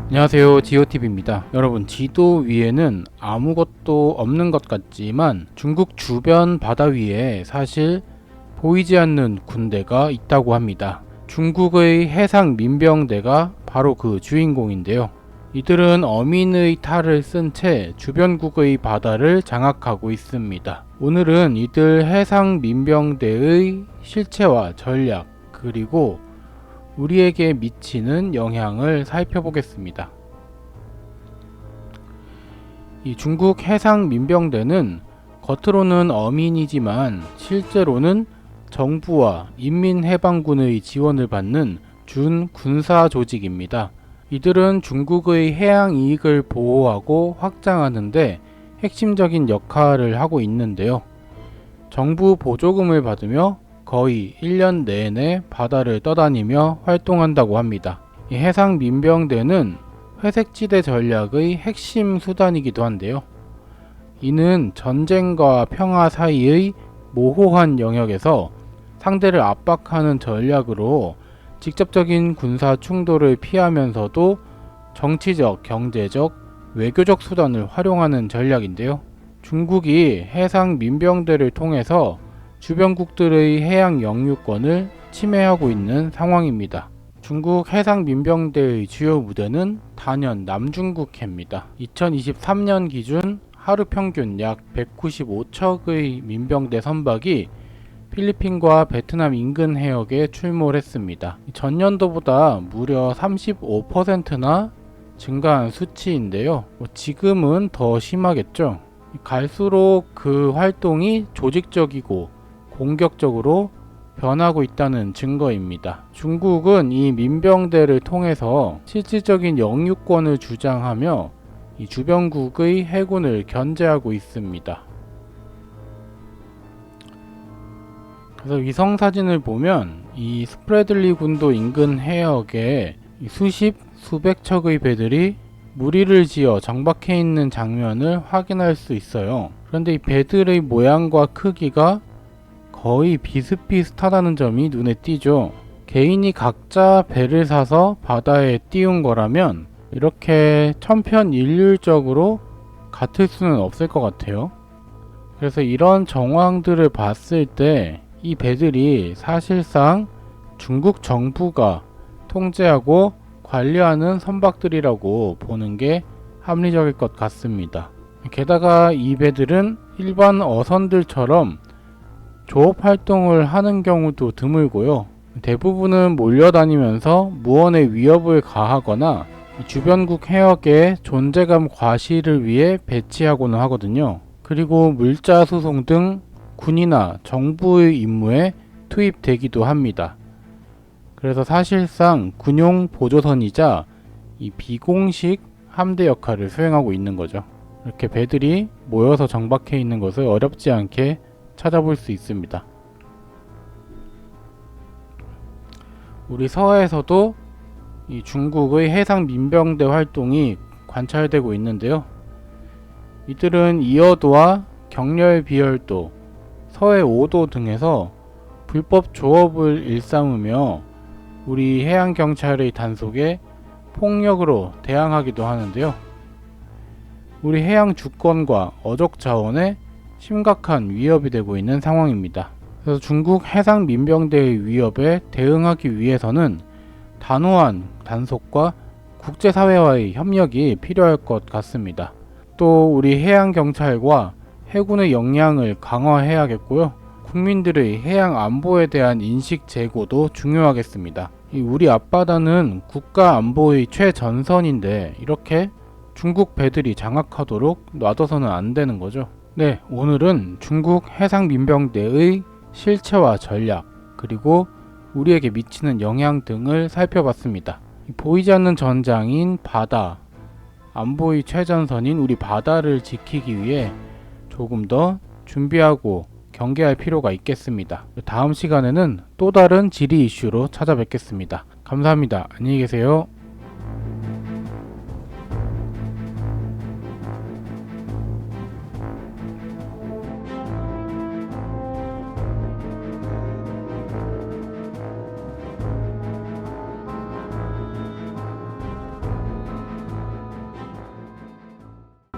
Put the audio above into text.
안녕하세요, 지오TV입니다. 여러분, 지도 위에는 아무것도 없는 것 같지만 중국 주변 바다 위에 사실 보이지 않는 군대가 있다고 합니다. 중국의 해상 민병대가 바로 그 주인공인데요. 이들은 어민의 탈을 쓴 채 주변국의 바다를 장악하고 있습니다. 오늘은 이들 해상 민병대의 실체와 전략, 그리고 우리에게 미치는 영향을 살펴보겠습니다. 이 중국 해상 민병대는 겉으로는 어민이지만 실제로는 정부와 인민해방군의 지원을 받는 준 군사 조직입니다. 이들은 중국의 해양 이익을 보호하고 확장하는데 핵심적인 역할을 하고 있는데요. 정부 보조금을 받으며 거의 1년 내내 바다를 떠다니며 활동한다고 합니다. 이 해상 민병대는 회색지대 전략의 핵심 수단이기도 한데요. 이는 전쟁과 평화 사이의 모호한 영역에서 상대를 압박하는 전략으로 직접적인 군사 충돌을 피하면서도 정치적, 경제적, 외교적 수단을 활용하는 전략인데요. 중국이 해상 민병대를 통해서 주변국들의 해양 영유권을 침해하고 있는 상황입니다. 중국 해상 민병대의 주요 무대는 단연 남중국해입니다. 2023년 기준 하루 평균 약 195척의 민병대 선박이 필리핀과 베트남 인근 해역에 출몰했습니다. 전년도보다 무려 35%나 증가한 수치인데요. 지금은 더 심하겠죠. 갈수록 그 활동이 조직적이고 공격적으로 변하고 있다는 증거입니다. 중국은 이 민병대를 통해서 실질적인 영유권을 주장하며 이 주변국의 해군을 견제하고 있습니다. 그래서 위성 사진을 보면 이 스프래들리 군도 인근 해역에 수백 척의 배들이 무리를 지어 정박해 있는 장면을 확인할 수 있어요. 그런데 이 배들의 모양과 크기가 거의 비슷비슷하다는 점이 눈에 띄죠. 개인이 각자 배를 사서 바다에 띄운 거라면 이렇게 천편일률적으로 같을 수는 없을 것 같아요. 그래서 이런 정황들을 봤을 때 이 배들이 사실상 중국 정부가 통제하고 관리하는 선박들이라고 보는 게 합리적일 것 같습니다. 게다가 이 배들은 일반 어선들처럼 조업 활동을 하는 경우도 드물고요. 대부분은 몰려다니면서 무언의 위협을 가하거나 주변국 해역의 존재감 과시를 위해 배치하고는 하거든요. 그리고 물자 수송 등 군이나 정부의 임무에 투입되기도 합니다. 그래서 사실상 군용 보조선이자 이 비공식 함대 역할을 수행하고 있는 거죠. 이렇게 배들이 모여서 정박해 있는 것을 어렵지 않게 찾아볼 수 있습니다. 우리 서해에서도 이 중국의 해상 민병대 활동이 관찰되고 있는데요. 이들은 이어도와 경렬 비열도, 서해 5도 등에서 불법 조업을 일삼으며 우리 해양경찰의 단속에 폭력으로 대항하기도 하는데요. 우리 해양 주권과 어족 자원에 심각한 위협이 되고 있는 상황입니다. 그래서 중국 해상 민병대의 위협에 대응하기 위해서는 단호한 단속과 국제사회와의 협력이 필요할 것 같습니다. 또 우리 해양경찰과 해군의 역량을 강화해야겠고요. 국민들의 해양 안보에 대한 인식 제고도 중요하겠습니다. 우리 앞바다는 국가 안보의 최전선인데 이렇게 중국 배들이 장악하도록 놔둬서는 안 되는 거죠. 네, 오늘은 중국 해상 민병대의 실체와 전략, 그리고 우리에게 미치는 영향 등을 살펴봤습니다. 보이지 않는 전장인 바다, 안보의 최전선인 우리 바다를 지키기 위해 조금 더 준비하고 경계할 필요가 있겠습니다. 다음 시간에는 또 다른 지리 이슈로 찾아뵙겠습니다. 감사합니다. 안녕히 계세요.